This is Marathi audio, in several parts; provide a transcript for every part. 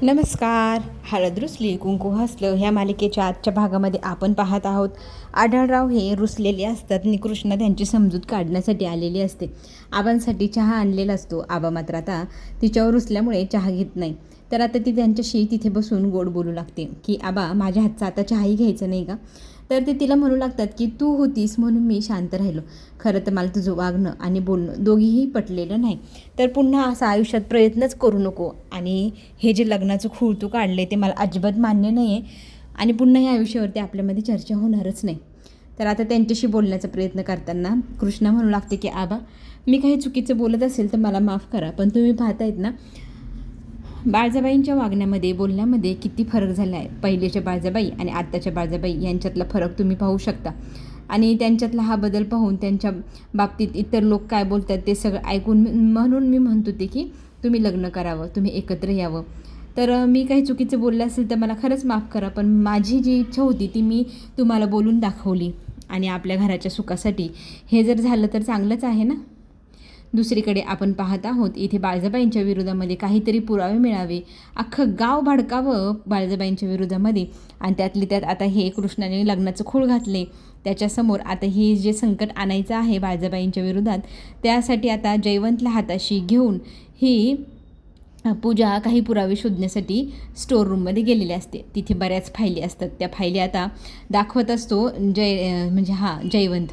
नमस्कार. हळद रुसली कुंकू हसलं ह्या मालिकेच्या आजच्या भागामध्ये आपण पाहत आहोत. आढळराव हे रुसलेले असतात आणि कृष्णा त्यांची समजूत काढण्यासाठी आलेली असते. आबांसाठी चहा आणलेला असतो. आबा मात्र आता तिच्यावर रुसल्यामुळे चहा घेत नाही. तर आता ती त्यांच्याशी तिथे बसून गोड बोलू लागते की आबा माझ्या हातचा आता चहाही घ्यायचं नाही का. तर ते तिला म्हणू लागतात की तू होतीस म्हणून मी शांत राहिलो. खरं तर मला तुझं वागणं आणि बोलणं दोघीही पटलेलं नाही. तर पुन्हा असं आयुष्यात प्रयत्नच करू नको. आणि हे जे लग्नाचं खूळ तू काढले ते मला अजिबात मान्य नाही आहे. आणि पुन्हा या विषयावरती आपल्यामध्ये चर्चा होणारच नाही. तर आता त्यांच्याशी बोलण्याचा प्रयत्न करताना कृष्णा म्हणू लागते की आबा मी काही चुकीचं बोलत असेल तर मला माफ करा. पण तुम्ही पाहतायत ना बाळजाबाईंच्या वागण्यामध्ये बोलण्यामध्ये किती फरक झाला आहे. पहिलेच्या बाळजाबाई आणि आत्ताच्या बाळजाबाई यांच्यातला फरक तुम्ही पाहू शकता. आणि त्यांच्यातला हा बदल पाहून त्यांच्या बाबतीत इतर लोक काय बोलतात ते सगळं ऐकून म्हणून मी म्हणत होते की तुम्ही लग्न करावं, तुम्ही एकत्र यावं. तर मी काही चुकीचं बोललं असेल तर मला खरंच माफ करा. पण माझी जी इच्छा होती ती मी तुम्हाला बोलून दाखवली. आणि आपल्या घराच्या सुखासाठी हे जर झालं तर चांगलंच आहे ना. दुसरीकडे आपण पाहत आहोत इथे बाळजाबाईंच्या विरोधामध्ये काहीतरी पुरावे मिळावे. अख्खं गाव भडकावं बाळजाबाईंच्या विरोधामध्ये. आणि त्यातली त्यात आता हे कृष्णाने लग्नाचं खूळ घातले त्याच्यासमोर. आता हे जे संकट आणायचं आहे बाळजाबाईंच्या विरोधात त्यासाठी आता जयवंतला हाताशी घेऊन ही पूजा काही पुरावे शोधण्यासाठी स्टोर रूममध्ये गेलेली असते. तिथे बऱ्याच फायली असतात. त्या फायली आता दाखवत असतो जयवंत.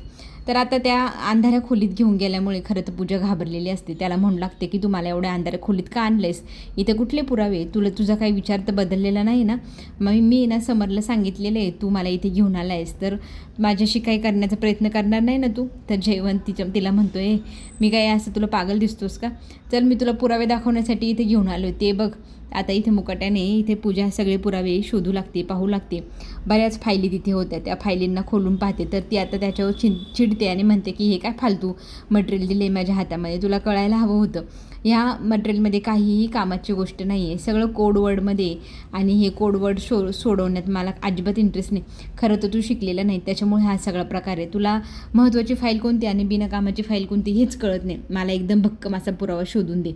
तर आता त्या अंधाऱ्या खोलीत घेऊन गेल्यामुळे खरं तर पूजा घाबरलेली असते. त्याला म्हणू लागते की तू मला एवढ्या अंधाऱ्या खोलीत का आणलेस, इथे कुठले पुरावे, तुझा काही विचार तर बदललेला नाही ना. मग मी ना समरला सांगितलेलं आहे तू मला इथे घेऊन आला आहेस तर माझ्याशी काही करण्याचा प्रयत्न करणार नाही ना तू. तर जयवंत तिला म्हणतोय मी काय असं तुला पागल दिसतोस का, चल मी तुला पुरावे दाखवण्यासाठी इथे घेऊन आलो ते बघ. आता इथे मुकाट्याने इथे पूजा सगळे पुरावे शोधू लागते, पाहू लागते. बऱ्याच फायली तिथे होत्या. त्या फायलींना खोलून पाहते तर ती आता त्याच्यावर चिडते आणि म्हणते की हे काय फालतू मटेरियल दिले माझ्या हातामध्ये, तुला कळायला हवं होतं. ह्या मटेरियलमध्ये काहीही कामाची गोष्ट नाही आहे, सगळं कोडवर्डमध्ये. आणि हे कोडवर्ड सोडवण्यात मला अजिबात इंटरेस्ट नाही. खरं तर तू शिकलेला नाही त्याच्यामुळे हा सगळा प्रकार आहे. तुला महत्त्वाची फाईल कोणती आणि बिनकामाची फाईल कोणती हेच कळत नाही. मला एकदम भक्कम असा पुरावा शोधून दे.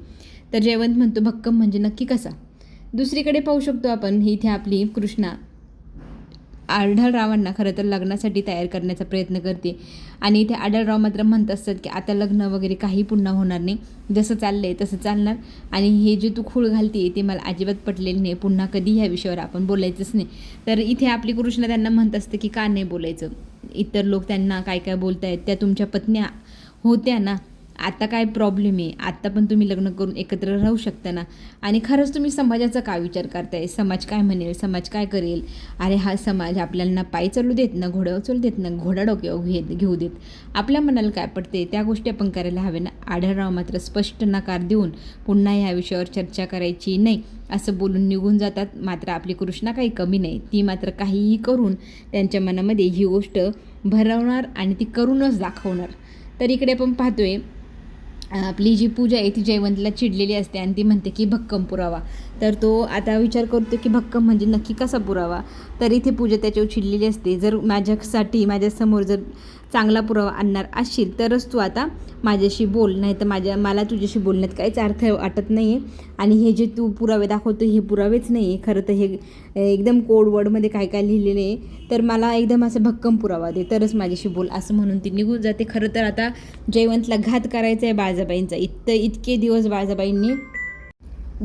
तर जयवंत म्हणतो भक्कम म्हणजे नक्की कसा. दुसरीकडे पाहू शकतो आपण इथे आपली कृष्णा आढळरावांना खरं तर लग्नासाठी तयार करण्याचा प्रयत्न करते. आणि इथे आढळराव मात्र म्हणत असतात की आता लग्न वगैरे काही पुन्हा होणार नाही, जसं चाललं आहे तसं चालणार. आणि हे जे तू खूळ घालते ते मला अजिबात पटलेलं नाही, पुन्हा कधी ह्या विषयावर आपण बोलायचंच नाही. तर इथे आपली कृष्णा त्यांना म्हणत असते की का नाही बोलायचं, इतर लोक त्यांना काय काय बोलत आहेत, त्या तुमच्या पत्न्या होत्या ना, आता काय प्रॉब्लेम आहे, आत्ता पण तुम्ही लग्न करून एकत्र राहू शकता ना. आणि खरंच तुम्ही समाजाचा काय विचार करताय, समाज काय म्हणेल, समाज काय करेल. अरे हा समाज आपल्याला ना पायी चालू देत ना घोड्यावर चालू देत ना घोडा डोक्यावर घेऊ देत. आपल्या मनाला काय पडते त्या गोष्टी आपण करायला हवे ना. आढळराव मात्र स्पष्ट नकार देऊन पुन्हा ह्या विषयावर चर्चा करायची नाही असं बोलून निघून जातात. मात्र आपली कृष्णा काही कमी नाही, ती मात्र काहीही करून त्यांच्या मनामध्ये ही गोष्ट भरवणार आणि ती करूनच दाखवणार. तर इकडे आपण पाहतोय आपली जी पूजा आहे ती जयवंतला चिडलेली असते आणि ती म्हणते की भक्कम पुरावा. तर तो आता विचार करतो की भक्कम म्हणजे नक्की कसा पुरावा. तर इथे पूजा त्याच्यावर चिडलेली असते, जर माझ्यासमोर जर चांगला पुरावा आणणार असशील तरच तू आता माझ्याशी बोल, नाही तर मला तुझ्याशी बोलण्यात काहीच अर्थ वाटत नाही आहे. आणि हे जे तू पुरावे दाखवतो हे पुरावेच नाही आहे, खरं तर हे एकदम कोड वर्डमध्ये काय काय लिहिलेले आहे. तर मला एकदम असं भक्कम पुरावा दे तरच माझ्याशी बोल असं म्हणून ती निघून जाते. खरं तर आता जयवंतला घात करायचा आहे बाळजाबाईंचा. इतके दिवस बाळजाबाईंनी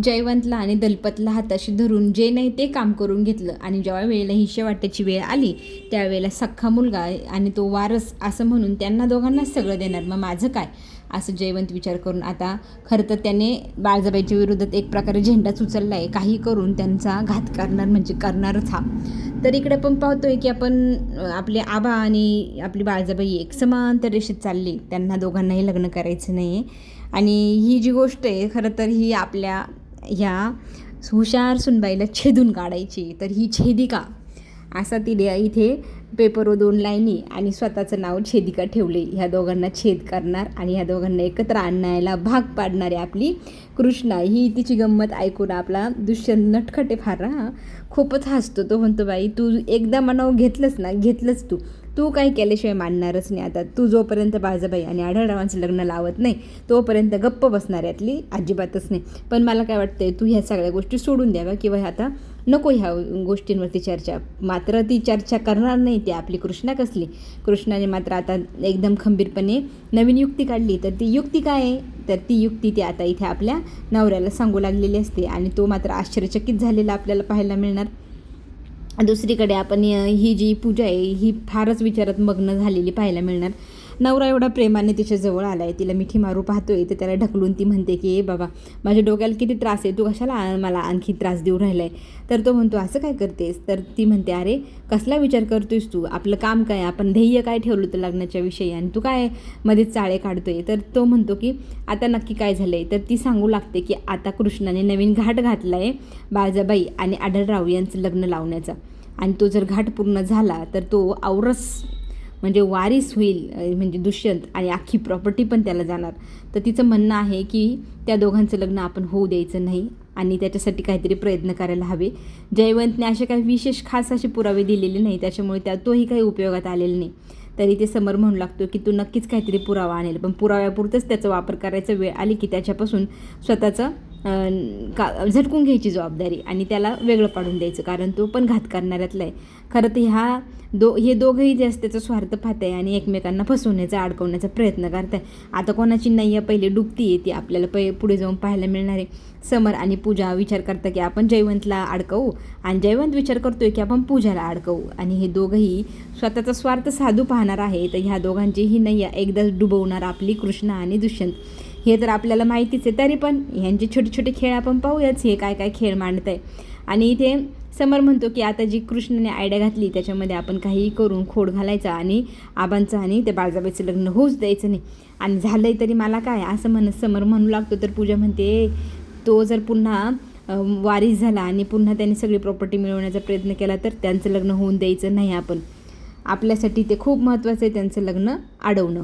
जयवंतला आणि दलपतला हाताशी धरून जे नाही ते काम करून घेतलं. आणि जेव्हा वेळेला हिशे वाटायची वेळ आली त्यावेळेला सख्खा मुलगा आणि तो वारस असं म्हणून त्यांना दोघांनाच सगळं देणार, मग माझं काय असं जयवंत विचार करून आता खरं तर त्याने बाळजाबाईच्या विरोधात एक प्रकारे झेंडाच उचलला आहे. काही करून त्यांचा घात करणार म्हणजे करणारच हा. तर इकडे आपण पाहतोय की आपण आपले आबा आणि आपली बाळजाबाई एक समांतर रेषेत चालली, त्यांना दोघांनाही लग्न करायचं नाही आहे. आणि ही जी गोष्ट आहे खरं तर ही आपल्या ह्या हुशार सुनबाईला छेदून काढायची. तर ही छेदिका असा तिने इथे पेपरवर 2 लाईनी आणि स्वतःचं नाव छेदिका ठेवले. ह्या दोघांना छेद करणार आणि ह्या दोघांना एकत्र आणायला भाग पाडणारी आपली कृष्णा. ही तिची गंमत ऐकून आपला दुष्यंत नटखटे फार खूपच हसतो. तो म्हणतो, बाई तू एकदा मनावर घेतलंच ना, घेतलंच तू काही केल्याशिवाय मानणारच नाही. आता तू जोपर्यंत बाळजाबाई आणि आढळरावांचं लग्न लावत नाही तोपर्यंत गप्प बसणार यातली अजिबातच नाही. पण मला काय वाटतंय, तू ह्या सगळ्या गोष्टी सोडून द्याव्या किंवा आता नको ह्या गोष्टींवरती चर्चा. मात्र ती चर्चा करणार नाही ती आपली कृष्णा कसली. कृष्णाने मात्र आता एकदम खंबीरपणे नवीन युक्ती काढली. तर ती युक्ती काय आहे, तर ती युक्ती ती आता इथे आपल्या नवऱ्याला सांगू लागलेली असते आणि तो मात्र आश्चर्यचकित झालेला आपल्याला पाहायला मिळणार. दुसरीकडे आपण ही जी पूजा आहे ही फारच विचारात मग्न झालेली पाहायला मिळणार. नवरा एवढा प्रेमाने तिच्याजवळ आला आहे, तिला मिठी मारू पाहतोय, तर त्याला ढकलून ती म्हणते की बाबा माझ्या डोक्याला किती त्रास आहे, तू कशाला मला आणखी त्रास देऊ राहिला आहे. तर तो म्हणतो असं काय करतेस. तर ती म्हणते अरे कसला विचार करतोयस तू, आपलं काम काय, आपण ध्येय काय ठेवलं होतं लग्नाच्या विषयी आणि तू काय मध्येच चाळे काढतोय. तर तो म्हणतो की आता नक्की काय झालं आहे. तर ती सांगू लागते की आता कृष्णाने नवीन घाट घातला आहे बाळजाबाई आणि आढळराव यांचं लग्न लावण्याचा आणि तो जर घाट पूर्ण झाला तर तो औरस म्हणजे वारीस होईल, म्हणजे दुष्यंत आणि अख्खी प्रॉपर्टी पण त्याला जाणार. तर तिचं म्हणणं आहे की त्या दोघांचं लग्न आपण होऊ द्यायचं नाही आणि त्याच्यासाठी काहीतरी प्रयत्न करायला हवे. जयवंतने असे काही विशेष खास असे पुरावे दिलेले नाही, त्याच्यामुळे तोही काही उपयोगात आलेला नाही. तरी ते समर म्हणू लागतो की तू नक्कीच काहीतरी पुरावा आणेल, पण पुराव्यापुरतंच त्याचा वापर करायचा वेळ आली की त्याच्यापासून स्वतःचं झटकून घ्यायची जबाबदारी आणि त्याला वेगळं पाडून द्यायचं, कारण तो पण घात करणाऱ्यातला आहे. खरं तर हे दोघंही जास्त त्याचा स्वार्थ पाहत आहे आणि एकमेकांना फसवण्याचा अडकवण्याचा प्रयत्न करत आहे. आता कोणाची नैया पहिले डुबती आहे ती आपल्याला पुढे जाऊन पाहायला मिळणार आहे. समर आणि पूजा विचार करता की आपण जयवंतला अडकवू आणि जयवंत विचार करतोय की आपण पूजाला अडकवू आणि हे दोघंही स्वतःचा स्वार्थ साधू पाहणार आहे. तर ह्या दोघांची ही नैया एकदाच डुबवणार आपली कृष्णा आणि दुष्यंत. हे तर आपल्याला माहितीच आहे, तरी पण ह्यांचे छोटे छोटे खेळ आपण पाहूयाच, हे काय काय खेळ मांडत आहे. आणि इथे समर म्हणतो की आता जी कृष्णाने आयडिया घातली त्याच्यामध्ये आपण काहीही करून खोड घालायचा आणि आबांचं आणि त्या बाळजाबाईचं लग्न होऊच द्यायचं नाही आणि झालंय तरी मला काय असं म्हणत समर म्हणू लागतो. तर पूजा म्हणते तो जर पुन्हा वारीस झाला आणि पुन्हा त्यांनी सगळी प्रॉपर्टी मिळवण्याचा प्रयत्न केला तर त्यांचं लग्न होऊन द्यायचं नाही आपण. आपल्यासाठी ते खूप महत्त्वाचं आहे त्यांचं लग्न अडवणं.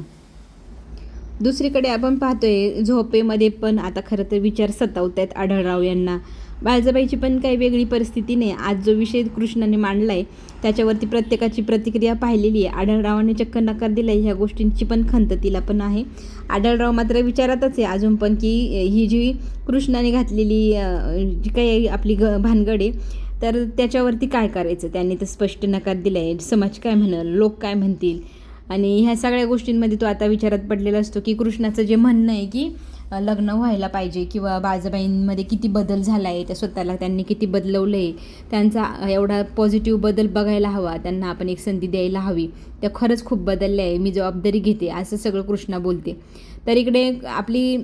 दुसरीकडे आपण पाहतोय झोपेमध्ये पण आता खरं तर विचार सतावत आहेत आढळराव यांना. बाळजाबाईची पण काही वेगळी परिस्थिती नाही. आज जो विषय कृष्णाने मांडला आहे त्याच्यावरती प्रत्येकाची प्रतिक्रिया पाहिलेली आहे. आढळरावाने चक्क नकार दिला आहे, ह्या गोष्टींची पण खंत तिला पण आहे. आढळराव मात्र विचारातच आहे अजून पण की ही जी कृष्णाने घातलेली जी काही आपली भानगड आहे तर त्याच्यावरती काय करायचं. त्यांनी तर स्पष्ट नकार दिला आहे. समाज काय म्हणेल, लोक काय म्हणतील आणि ह्या सगळ्या गोष्टींमध्ये तो आता विचारात पडलेला असतो की कृष्णाचं जे म्हणणं आहे की लग्न व्हायला पाहिजे किंवा बाळजाबाईंमध्ये किती बदल झाला आहे, त्या स्वतःला त्यांनी किती बदलवलं आहे, त्यांचा एवढा पॉझिटिव्ह बदल बघायला हवा, त्यांना आपण एक संधी द्यायला हवी, त्या खरंच खूप बदलल्या आहे, मी जबाबदारी घेते, असं सगळं कृष्णा बोलते. तर इकडे आपली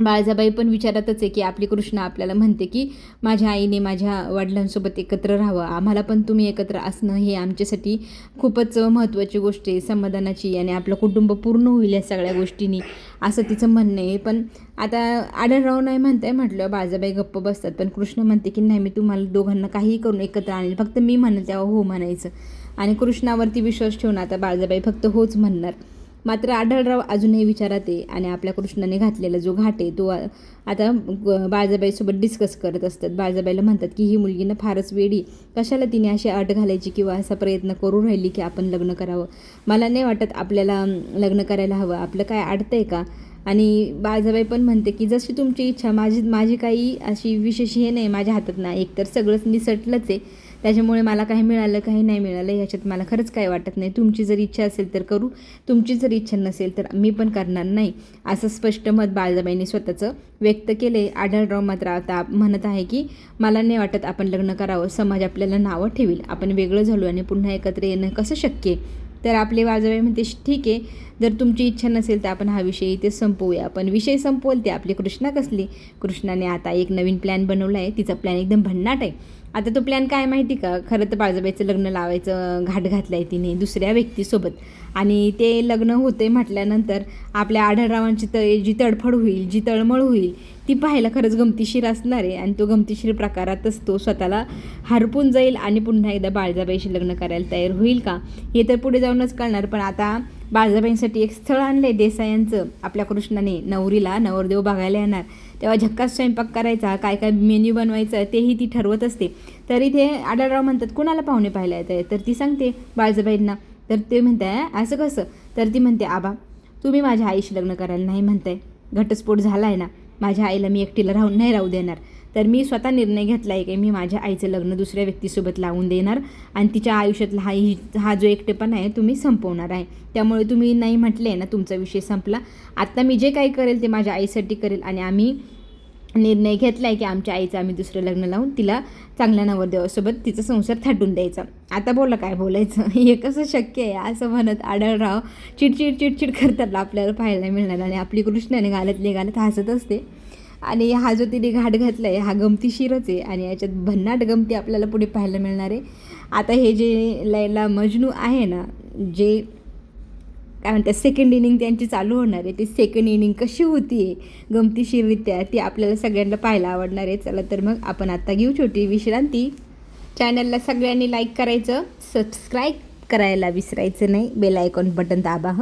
बाळजाबाई पण विचारातच आहे की आपली कृष्णा आपल्याला म्हणते की माझ्या आईने माझ्या वडिलांसोबत एकत्र राहावं, आम्हाला पण तुम्ही एकत्र असणं हे आमच्यासाठी खूपच महत्त्वाची गोष्ट आहे, समाधानाची, आणि आपलं कुटुंब पूर्ण होईल या सगळ्या गोष्टींनी, असं तिचं म्हणणं आहे. पण आता आढळराव नाही म्हणताय म्हटलं, बाळजाबाई गप्प बसतात. पण कृष्ण म्हणते की नाही, मी तुम्हाला दोघांना काहीही करून एकत्र आणेल, फक्त मी म्हणेल तेव्हा हो म्हणायचं. आणि कृष्णावरती विश्वास ठेवून आता बाळजाबाई फक्त होच म्हणणार. मात्र आढळराव अजूनही विचारात आहे आणि आपल्या कृष्णाने घातलेला जो घाट आहे तो आता बाळजाबाईसोबत डिस्कस करत असतात. बाळजाबाईला म्हणतात की ही मुलगी ना फारच वेडी, कशाला तिने अशी अट घालायची किंवा असा प्रयत्न करू राहिली की आपण लग्न करावं, मला नाही वाटत आपल्याला लग्न करायला हवं, आपलं काय अडतंय का. आणि बाळजाबाई पण म्हणते की जशी तुमची इच्छा, माझी काही अशी विशेष हे नाही माझ्या हातात ना, एकतर सगळंच निसटलंच आहे, त्याच्यामुळे मला काही मिळालं काही नाही मिळालं याच्यात मला खरंच काय वाटत नाही, तुमची जर इच्छा असेल तर करू, तुमची जर इच्छा नसेल तर मी पण करणार नाही, असं स्पष्ट मत बाळजाबाईंनी स्वतःचं व्यक्त केले. आढळराव मात्र आता म्हणत आहे की मला नाही वाटत आपण लग्न करावं, समाज आपल्याला नावं ठेवील, आपण वेगळं झालो आणि पुन्हा एकत्र येणं कसं शक्य आहे. तर आपले बाळजाबाई म्हणते ठीक आहे, जर तुमची इच्छा नसेल तर आपण हा विषय इथे संपवूया. पण विषय संपवल ते आपली कृष्णा कसली. कृष्णाने आता एक नवीन प्लॅन बनवला आहे, तिचा प्लॅन एकदम भन्नाट आहे आता तो प्लॅन काय माहिती का, खरं तर बाळजाबाईचं लग्न लावायचं घाट घातलं आहे तिने दुसऱ्या व्यक्तीसोबत, आणि ते लग्न होते म्हटल्यानंतर आपल्या आढळरावांची जी तडफड होईल, जी तळमळ होईल ती पाहायला खरंच गमतीशीर असणार आहे. आणि तो गमतीशीर प्रकारातच तो स्वतःला हरपून जाईल आणि पुन्हा एकदा बाळजाबाईशी लग्न करायला तयार होईल का, हे तर पुढे जाऊनच कळणार. पण आता बाळजाबाईंसाठी एक स्थळ आणलं आहे देसायांचं आपल्या कृष्णाने, नवरीला नवरदेव बघायला येणार तेव्हा झक्कास स्वयंपाक करायचा, काय काय मेन्यू बनवायचं तेही ती ठरवत असते. तर इथे आढळराव म्हणतात कुणाला पाहुणे पाहायला येत आहे, तर ती सांगते बाळजाबाईंना. तर ते म्हणताय असं कसं, तर ती म्हणते आबा तुम्ही माझ्या आईशी लग्न करायला नाही म्हणताय, घटस्फोट झाला आहे ना, माझ्या आईला मी एकटीला नाही राहू देणार. तर मी स्वतः निर्णय घेतला आहे की मी माझ्या आईचं लग्न दुसऱ्या व्यक्तीसोबत लावून देणार आणि तिच्या आयुष्यातला हा जो एकटेपणा आहे तुम्ही संपवणार आहे. त्यामुळे तुम्ही नाही म्हटले ना, तुमचा विषय संपला. आत्ता मी जे काही करेल ते माझ्या आईसाठी करेल आणि आम्ही निर्णय घेतला आहे की आमच्या आईचं आम्ही दुसरं लग्न लावून तिला चांगल्या नवरदेवासोबत तिचा संसार थाटून द्यायचा. आता बोला काय बोलायचं, हे कसं शक्य आहे, असं म्हणत आढळराव चिडचिड करताना आपल्याला पाहायला मिळणार. आणि आपली कृष्णाने घालत हसत असते. आणि हा जो तिने घाट घातला आहे हा गमतीशीरच आहे आणि याच्यात भन्नाट गमती आपल्याला पुढे पाहायला मिळणार आहे. आता हे जे लैला मजनू आहे ना, जे काय म्हणतात सेकंड इनिंग त्यांची चालू होणार आहे, ती सेकंड इनिंग कशी होती आहे गमतीशीररित्या ती आपल्याला सगळ्यांना पाहायला आवडणार आहे. चला तर मग आपण आत्ता घेऊ छोटी विश्रांती. चॅनलला सगळ्यांनी लाईक करायचं, सबस्क्राईब करायला विसरायचं नाही, बेल आयकॉन बटन दाबा.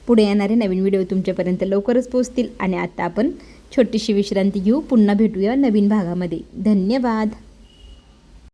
पुढे येणारे नवीन व्हिडिओ तुमच्यापर्यंत लवकरच पोहोचतील. आणि आता आपण छोटीशी विश्रांती घेऊ, पुन्हा भेटूया नवीन भागामध्ये. धन्यवाद.